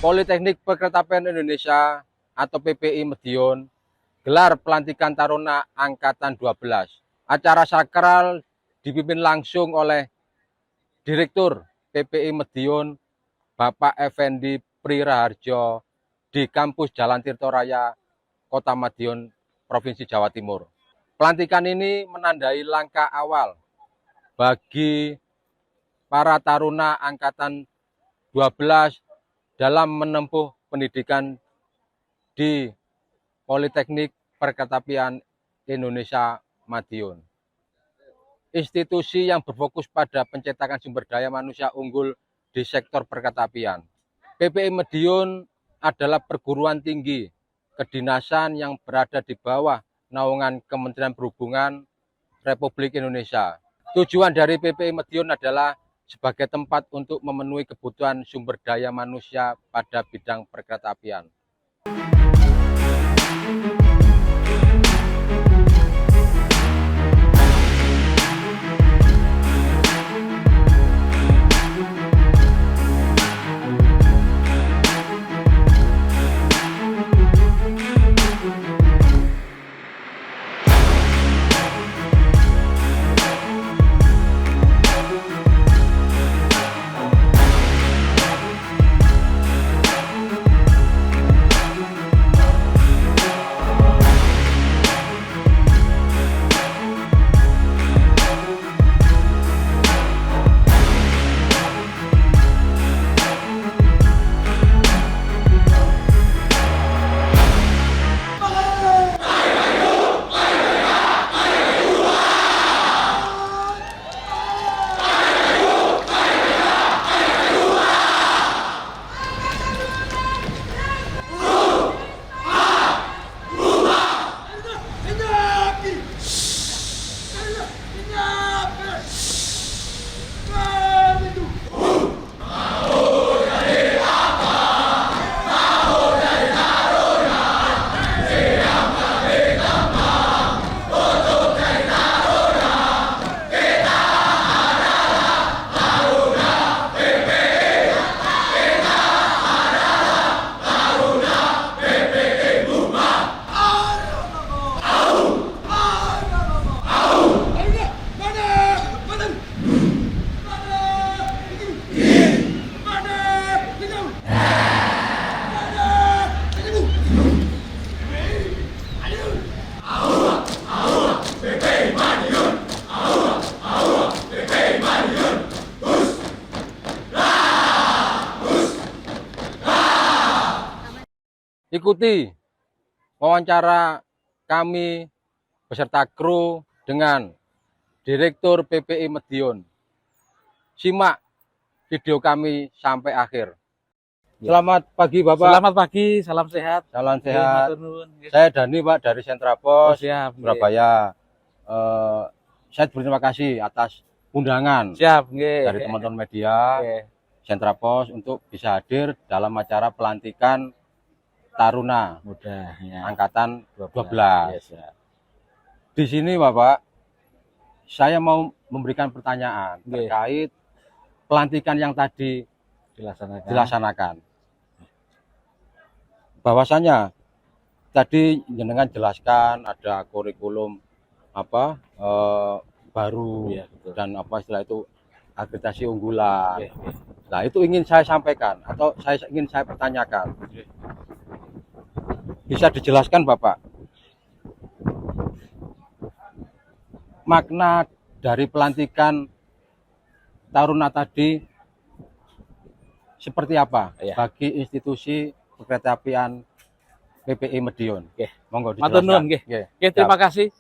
Politeknik Perkeretaapian Indonesia atau PPI Madiun gelar pelantikan Taruna Angkatan 12. Acara sakral dipimpin langsung oleh Direktur PPI Madiun Bapak Effendi Priraharjo di kampus Jalan Tirtoraya, Kota Madiun, Provinsi Jawa Timur. Pelantikan ini menandai langkah awal bagi para taruna Angkatan 12 dalam menempuh pendidikan di Politeknik Perkeretaapian Indonesia Madiun. Institusi yang berfokus pada pencetakan sumber daya manusia unggul di sektor perkeretaapian. PPI Madiun adalah perguruan tinggi kedinasan yang berada di bawah naungan Kementerian Perhubungan Republik Indonesia. Tujuan dari PPI Madiun adalah sebagai tempat untuk memenuhi kebutuhan sumber daya manusia pada bidang perkeretaapian. Ikuti wawancara kami beserta kru dengan Direktur PPI Madiun. Simak video kami sampai akhir. Selamat pagi Bapak. Selamat pagi, salam sehat. Salam sehat. Saya Dani Pak dari Sentra Pos Surabaya. Saya berterima kasih atas undangan dari teman-teman media Sentra Pos untuk bisa hadir dalam acara pelantikan Taruna muda Angkatan 12. Di sini Bapak, saya mau memberikan pertanyaan terkait pelantikan yang tadi dilaksanakan. Bahwasanya tadi jenengan jelaskan ada kurikulum baru dan istilah itu akreditasi unggulan. Nah, itu ingin saya sampaikan atau ingin saya pertanyakan. Bisa dijelaskan Bapak, makna dari pelantikan Taruna tadi seperti apa bagi institusi perkeretaapian PPI Madiun? Monggo dijelaskan. Terima kasih.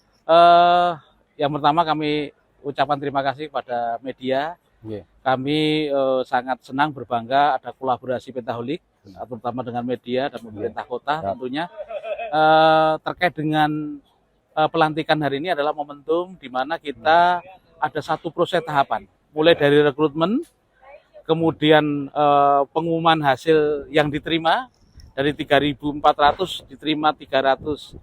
Yang pertama kami ucapkan terima kasih kepada media. Kami sangat senang, berbangga ada kolaborasi Pentaholik, terutama dengan media dan pemerintah kota tentunya. Terkait dengan pelantikan hari ini adalah momentum di mana kita ada satu proses tahapan, mulai dari rekrutmen, kemudian pengumuman hasil yang diterima dari 3.400 diterima 308,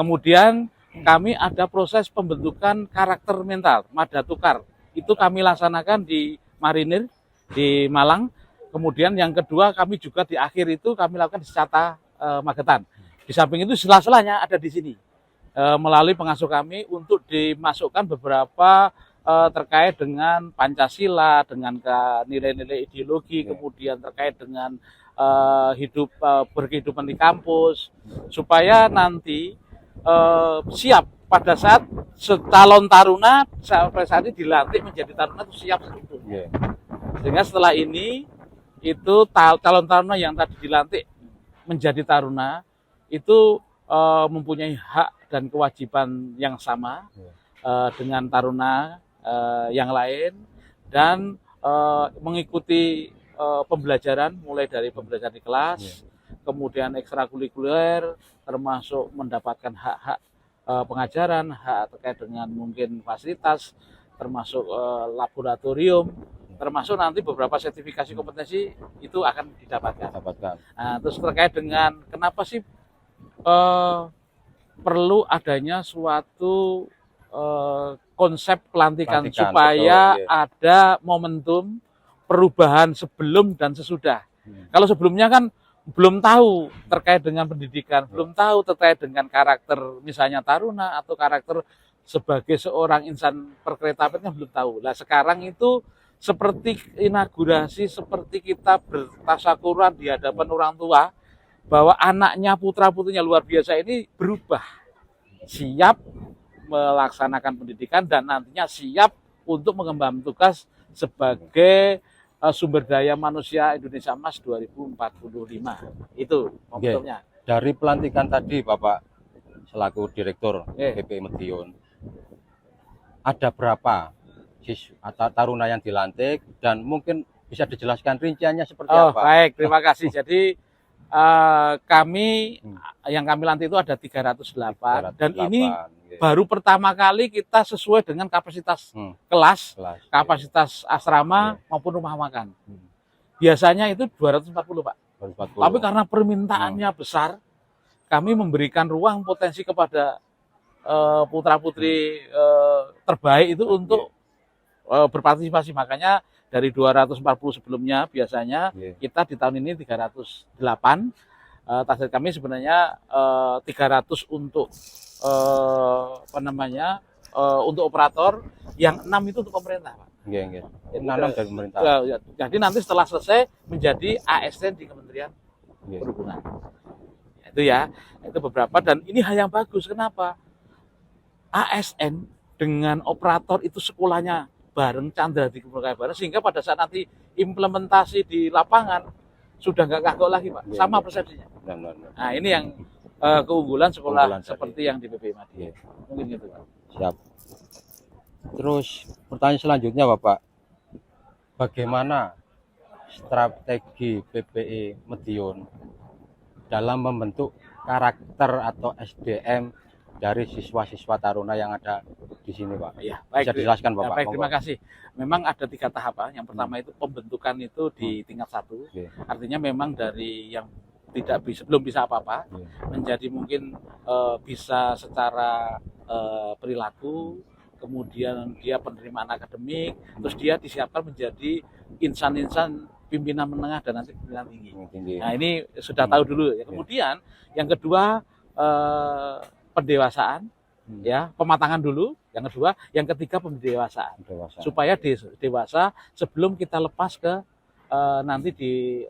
kemudian kami ada proses pembentukan karakter mental, mada tukar. Itu kami laksanakan di Marinir, di Malang. Kemudian yang kedua, kami juga di akhir itu kami lakukan Secata Magetan. Di samping itu sela-selanya ada di sini melalui pengasuh kami untuk dimasukkan beberapa terkait dengan Pancasila, dengan nilai-nilai ideologi, kemudian terkait dengan berkehidupan di kampus, supaya nanti siap pada saat calon taruna sampai saat ini dilantik menjadi taruna itu siap sebetulnya. Sehingga setelah ini itu calon taruna yang tadi dilantik menjadi taruna itu mempunyai hak dan kewajiban yang sama dengan taruna yang lain, dan mengikuti pembelajaran mulai dari pembelajaran di kelas, kemudian ekstrakurikuler, termasuk mendapatkan hak-hak pengajaran, hak terkait dengan mungkin fasilitas, termasuk laboratorium, termasuk nanti beberapa sertifikasi kompetensi itu akan didapatkan. Nah, terus terkait dengan kenapa sih perlu adanya suatu konsep pelantikan supaya ada momentum perubahan sebelum dan sesudah. Kalau sebelumnya kan belum tahu terkait dengan pendidikan, belum tahu terkait dengan karakter misalnya taruna atau karakter sebagai seorang insan perkeretaapian kan belum tahu. Nah sekarang itu seperti inaugurasi, seperti kita bertasakuran di hadapan orang tua bahwa anaknya, putra-putrinya luar biasa ini berubah, siap melaksanakan pendidikan dan nantinya siap untuk mengemban tugas sebagai sumber daya manusia Indonesia Emas 2045. Itu momentumnya. Dari pelantikan tadi Bapak selaku Direktur PPI Madiun, ada berapa atau taruna yang dilantik dan mungkin bisa dijelaskan rinciannya seperti apa? Baik, terima kasih. Jadi yang kami lantik itu ada 308 dan ini baru pertama kali kita sesuai dengan kapasitas kelas, kapasitas asrama maupun rumah makan. Biasanya itu 240 Pak. 240. Tapi karena permintaannya besar, kami memberikan ruang potensi kepada putra-putri terbaik itu untuk berpartisipasi. Makanya dari 240 sebelumnya biasanya kita di tahun ini 308. Target kami sebenarnya 300 untuk untuk operator, yang 6 itu untuk pemerintah, Pak. Iya. 6 dari pemerintah. Jadi nanti setelah selesai menjadi ASN di Kementerian Perhubungan. Itu ya, itu beberapa, dan ini hal yang bagus. Kenapa? ASN dengan operator itu sekolahnya bareng, Chandra di bareng, sehingga pada saat nanti implementasi di lapangan sudah nggak kagok lagi Pak, sama persepsinya. Nah ini yang keunggulan sekolah seperti yang di PPI Madiun. Mungkin gitu Pak. Siap. Terus pertanyaan selanjutnya Bapak, bagaimana strategi PPI Madiun dalam membentuk karakter atau SDM dari siswa-siswa taruna yang ada di sini, Pak? Ya, baik. Bisa dijelaskan, Bapak? Ya, baik, terima kasih. Memang ada 3 tahapan. Yang pertama itu pembentukan itu di tingkat 1. Artinya memang dari yang belum bisa apa-apa, menjadi mungkin bisa secara perilaku, kemudian dia penerimaan akademik, terus dia disiapkan menjadi insan-insan pimpinan menengah dan nanti pimpinan tinggi. Nah ini sudah tahu dulu. Ya. Kemudian yang kedua pendewasaan, ya pematangan dulu. Yang kedua, yang ketiga pendewasaan. Supaya dewasa sebelum kita lepas ke nanti di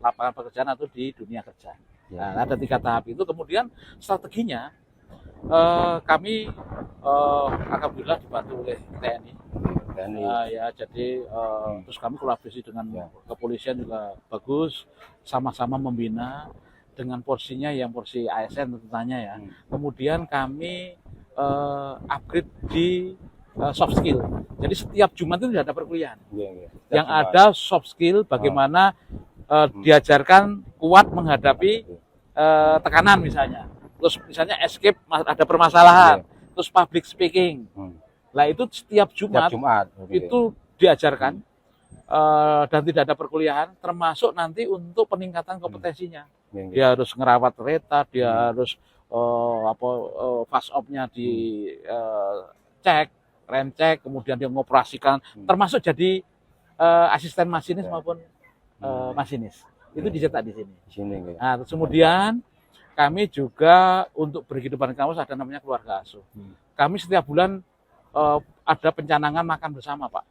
lapangan pekerjaan atau di dunia kerja. Nah, ada 3 tahap itu. Kemudian strateginya kami alhamdulillah dibantu oleh TNI. Ya, jadi terus kami kolaborasi dengan kepolisian juga bagus, sama-sama membina dengan porsinya yang porsi ASN tentunya ya. Kemudian kami upgrade di soft skill. Jadi setiap Jumat itu ada perkuliahan. Yang ada soft skill, bagaimana diajarkan kuat menghadapi tekanan misalnya. Terus misalnya escape ada permasalahan. Terus public speaking. Nah itu setiap Jumat itu diajarkan dan tidak ada perkuliahan, termasuk nanti untuk peningkatan kompetensinya. Dia harus ngerawat kereta, dia harus fast op-nya dicek, rem cek, kemudian dia mengoperasikan, termasuk jadi asisten masinis maupun masinis. Itu dicetak di sini. Di sini. Gitu. Nah, terus kemudian kami juga untuk berkehidupan kampus ada namanya keluarga asuh. Kami setiap bulan ada pencanangan makan bersama, Pak.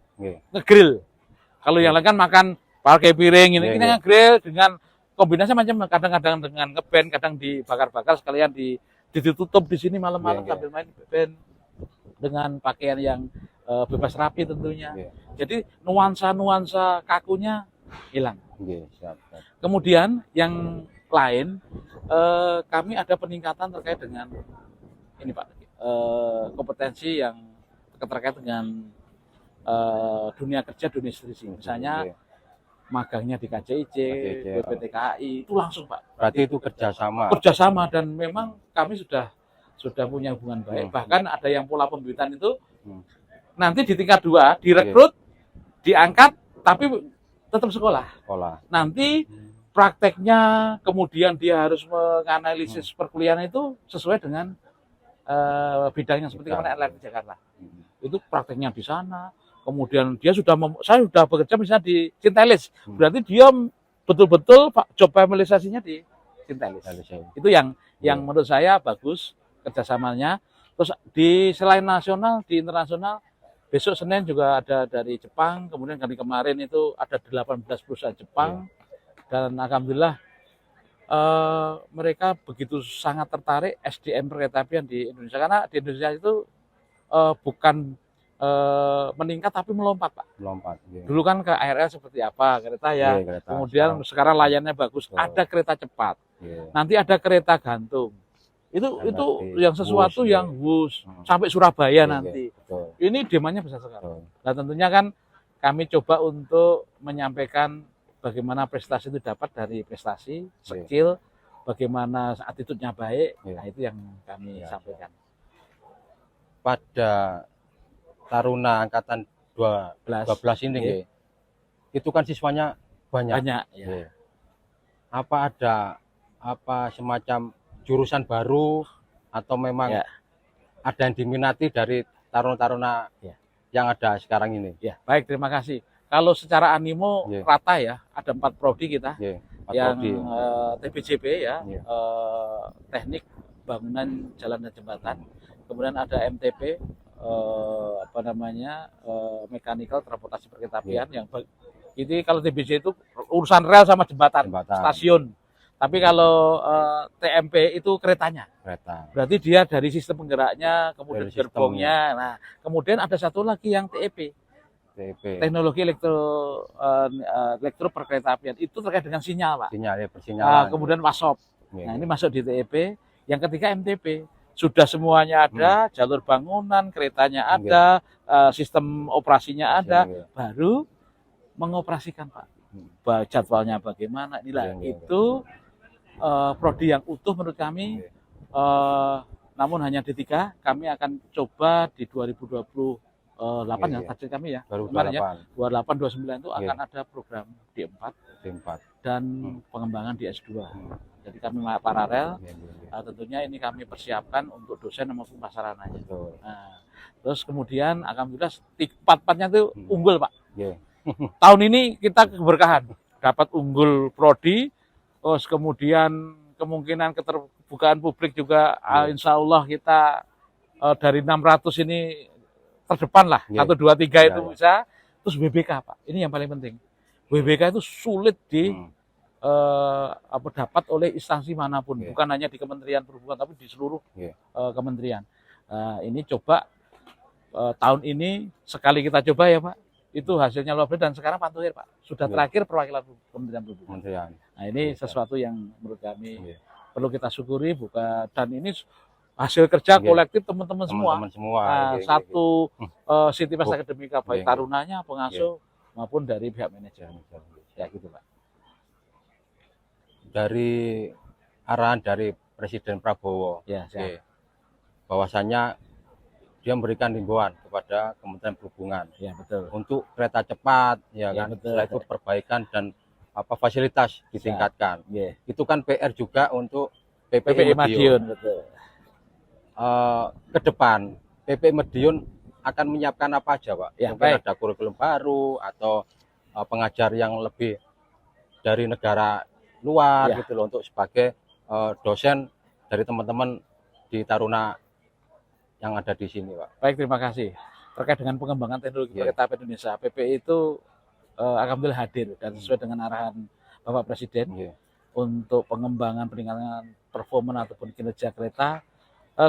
Ngegrill. Kalau yang lain kan makan pakai piring ini ngegrill dengan kombinasi macam, kadang-kadang dengan ngeband, kadang dibakar-bakar sekalian ditutup di sini malam-malam sambil main band dengan pakaian yang bebas rapi tentunya. Jadi nuansa kakunya hilang. Kemudian yang lain kami ada peningkatan terkait dengan ini, Pak, kompetensi yang terkait dengan dunia kerja, dunia industri. Misalnya magangnya di KCIC, BPT KAI, itu langsung, Pak. Berarti itu kerjasama. Kerjasama, dan memang kami sudah punya hubungan baik. Bahkan ada yang pola pembibitan itu nanti di tingkat 2 direkrut, diangkat, tapi tetap sekolah. Nanti prakteknya, kemudian dia harus menganalisis perkuliahan itu sesuai dengan bidangnya, seperti kemarin LRT Jakarta. Itu prakteknya di sana. Kemudian dia saya sudah bekerja misalnya di Sintelis, berarti dia betul-betul job familisasinya di Sintelis. Itu yang menurut saya bagus kerjasamanya. Terus selain nasional, di internasional, besok Senin juga ada dari Jepang, kemudian kemarin itu ada 18 perusahaan Jepang, dan alhamdulillah mereka begitu sangat tertarik SDM perkeretaapian di Indonesia, karena di Indonesia itu bukan meningkat tapi melompat, Pak. Dulu kan ke ARL seperti apa, kereta kemudian sekarang layannya bagus, ada kereta cepat, nanti ada kereta gantung. Itu yang sesuatu yang sampai Surabaya nanti. Ini demandnya besar sekali. Nah, tentunya kan kami coba untuk menyampaikan bagaimana prestasi itu dapat dari prestasi, skill, bagaimana attitude-nya baik. Nah, itu yang kami sampaikan. Pada Taruna angkatan 12 ini, itu kan siswanya banyak. Apa ada semacam jurusan baru atau memang ada yang diminati dari taruna-taruna yang ada sekarang ini? Baik, terima kasih. Kalau secara animo rata ya, ada 4 prodi kita, yang TBJB teknik bangunan jalan dan jembatan, kemudian ada MTP mechanical transportasi perkeretaapian, yang ini kalau TBJ itu urusan rel sama jembatan. Stasiun. Tapi kalau TMP itu kereta. Berarti dia dari sistem penggeraknya, kemudian gerbongnya. Nah, kemudian ada satu lagi yang TEP. Teknologi elektro perkeretaapian, itu terkait dengan sinyal, Pak. Nah, kemudian WASOP. Nah, ini masuk di TEP. Yang ketiga MTP. Sudah semuanya ada, jalur bangunan, keretanya ada, sistem operasinya ada, baru mengoperasikan, Pak. Jadwalnya bagaimana, inilah itu prodi yang utuh menurut kami. Namun hanya D3, kami akan coba di 2028 ya, target kami ya. 28-29 itu akan ada program D4 dan pengembangan di S2. Jadi kami paralel, tentunya ini kami persiapkan untuk dosen maupun prasarananya. Nah, terus kemudian alhamdulillah 4-4-nya itu unggul, Pak. Tahun ini kita keberkahan, dapat unggul prodi, terus kemudian kemungkinan keterbukaan publik juga insya Allah kita dari 600 ini terdepan lah, 1, 2, 3 itu bisa. Terus WBK, Pak, ini yang paling penting. WBK itu sulit dapat oleh instansi manapun, bukan hanya di Kementerian Perhubungan tapi di seluruh kementerian. Ini coba tahun ini sekali kita coba ya, Pak, itu hasilnya luar biasa, dan sekarang Pantuhir, Pak, sudah terakhir perwakilan Kementerian Perhubungan. Nah, ini sesuatu yang menurut kami perlu kita syukuri, dan ini hasil kerja kolektif teman-teman semua. Satu Sitifas Akademika, baik tarunanya, pengasuh maupun dari pihak manajemen. Ya gitu, Pak. Dari arahan dari Presiden Prabowo, bahwasannya dia memberikan himbauan kepada Kementerian Perhubungan, untuk kereta cepat, setelah itu perbaikan dan fasilitas ditingkatkan. Itu kan PR juga untuk PPI Madiun. Ke depan PPI Madiun akan menyiapkan apa aja, Pak? Mungkin ada kurikulum baru atau pengajar yang lebih dari negara luar Ya. gitu loh, untuk sebagai dosen dari teman-teman di Taruna yang ada di sini, Pak. Baik, terima kasih. Terkait dengan pengembangan teknologi kereta api Indonesia, PPI itu alhamdulillah hadir dan sesuai dengan arahan Bapak Presiden untuk pengembangan peningkatan performa ataupun kinerja kereta.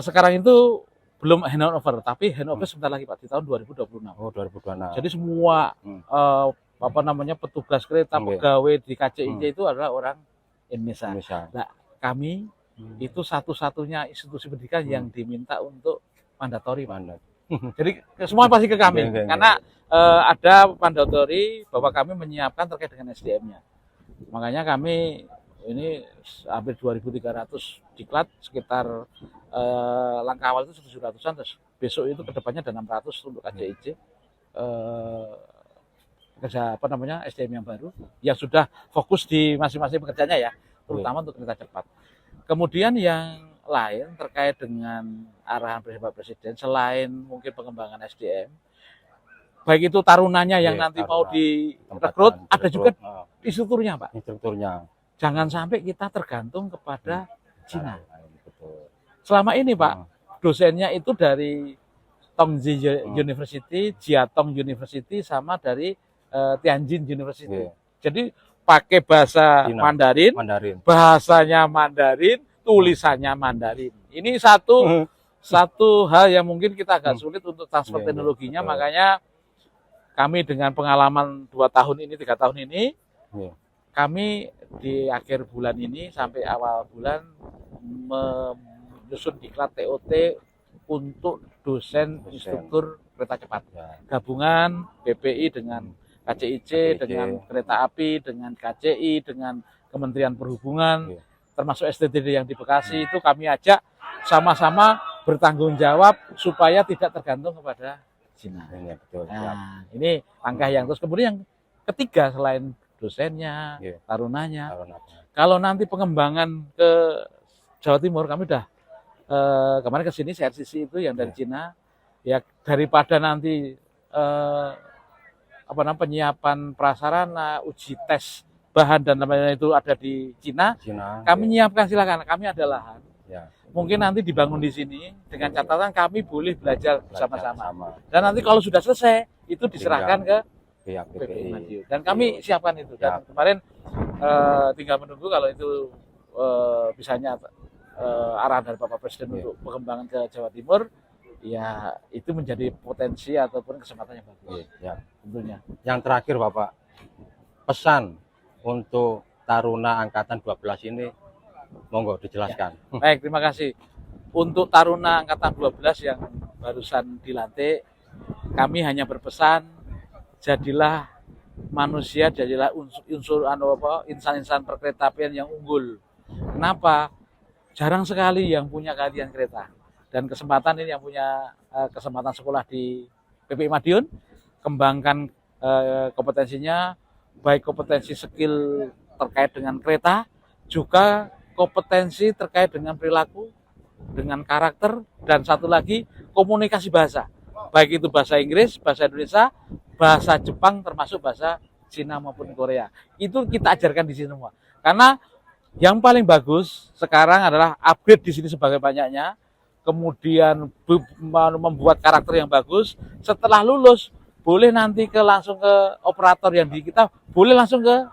Sekarang itu belum handover, tapi handover sebentar lagi Pak, di tahun 2026. Oh, 2026. Jadi semua petugas kereta, pegawai di KCIC itu adalah orang Indonesia. Nah, kami itu satu-satunya institusi pendidikan yang diminta untuk mandatori, Pak. Jadi semua pasti ke kami, karena ada mandatori bahwa kami menyiapkan terkait dengan SDM-nya. Makanya kami ini hampir 2.300 diklat, sekitar langkah awal itu 700-an, terus besok itu kedepannya ada 600 untuk KCIC. Kerja SDM yang baru yang sudah fokus di masing-masing pekerjaannya ya, terutama untuk kereta cepat. Kemudian yang lain terkait dengan arahan Bapak Presiden, selain mungkin pengembangan SDM, baik itu tarunanya yang nanti mau direkrut, ada juga instrukturnya, Pak. Instrukturnya. Jangan sampai kita tergantung kepada Cina. Selama ini, Pak, dosennya itu dari Tongji University, Jiatong University, sama dari Tianjin University. Jadi pakai bahasa Mandarin, bahasanya Mandarin, tulisannya Mandarin. Ini satu hal yang mungkin kita agak sulit untuk transfer teknologinya, makanya kami dengan pengalaman 2 tahun ini, 3 tahun ini, kami di akhir bulan ini sampai awal bulan menyusun diklat TOT untuk dosen instruktur kereta cepat. Gabungan BPI dengan KCIC, dengan kereta api, dengan KCI, dengan Kementerian Perhubungan, termasuk STTD yang di Bekasi, itu kami ajak sama-sama bertanggung jawab supaya tidak tergantung kepada Cina. Nah, ini langkah yang terus. Kemudian yang ketiga, selain dosennya, tarunanya, kalau nanti pengembangan ke Jawa Timur, kami udah kemarin ke sini CRCC itu yang dari Cina, ya daripada nanti penyiapan prasarana, uji tes bahan dan lain-lain itu ada di Cina, kami menyiapkan, silakan, kami ada lahan. Mungkin nanti dibangun di sini dengan catatan kami boleh belajar bersama-sama. Dan nanti kalau sudah selesai itu diserahkan ke PPI Madiun. Dan kami siapkan itu. Dan kemarin tinggal menunggu kalau itu misalnya arahan dari Bapak Presiden untuk pengembangan ke Jawa Timur, ya itu menjadi potensi ataupun kesempatan yang bagus. Tentunya. Yang terakhir Bapak, pesan untuk Taruna Angkatan 12 ini, monggo dijelaskan. Baik, terima kasih. Untuk Taruna Angkatan 12 yang barusan dilantik, kami hanya berpesan, jadilah manusia, jadilah insan-insan perkeretaapian yang unggul. Kenapa? Jarang sekali yang punya keahlian kereta. Dan kesempatan ini yang punya kesempatan sekolah di PPI Madiun, kembangkan kompetensinya, baik kompetensi skill terkait dengan kereta, juga kompetensi terkait dengan perilaku, dengan karakter, dan satu lagi komunikasi bahasa. Baik itu bahasa Inggris, bahasa Indonesia, bahasa Jepang, termasuk bahasa Cina maupun Korea. Itu kita ajarkan di sini semua. Karena yang paling bagus sekarang adalah upgrade di sini sebagai banyaknya, kemudian membuat karakter yang bagus. Setelah lulus, boleh nanti langsung ke operator yang di kita, boleh langsung ke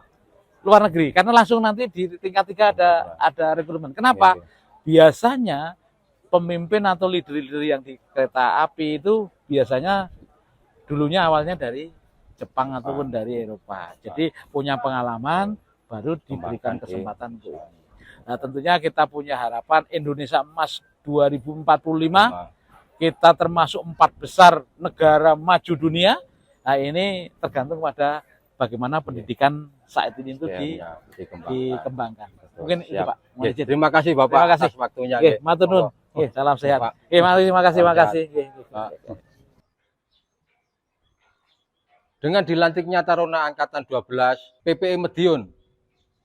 luar negeri, karena langsung nanti di tingkat 3 ada rekrutmen. Kenapa? Biasanya pemimpin atau leader-leader yang di kereta api itu biasanya dulunya awalnya dari Jepang ataupun dari Eropa. Jadi punya pengalaman, baru diberikan kesempatan untuk ini. Nah, tentunya kita punya harapan Indonesia Emas 2045, kita termasuk 4 besar negara maju dunia. Nah, ini tergantung pada bagaimana pendidikan saat ini itu dikembangkan. Mungkin itu Pak. Terima kasih Bapak atas waktunya. Matur nuwun. Salam sehat. Terima kasih. Dengan dilantiknya Taruna Angkatan 12, PPI Madiun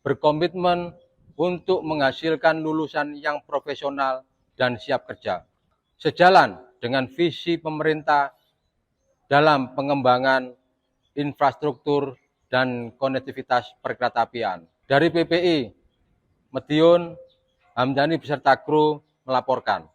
berkomitmen untuk menghasilkan lulusan yang profesional dan siap kerja. Sejalan dengan visi pemerintah dalam pengembangan infrastruktur dan konektivitas perkeretaapian. Dari PPI, Madiun, Hamdani beserta kru melaporkan.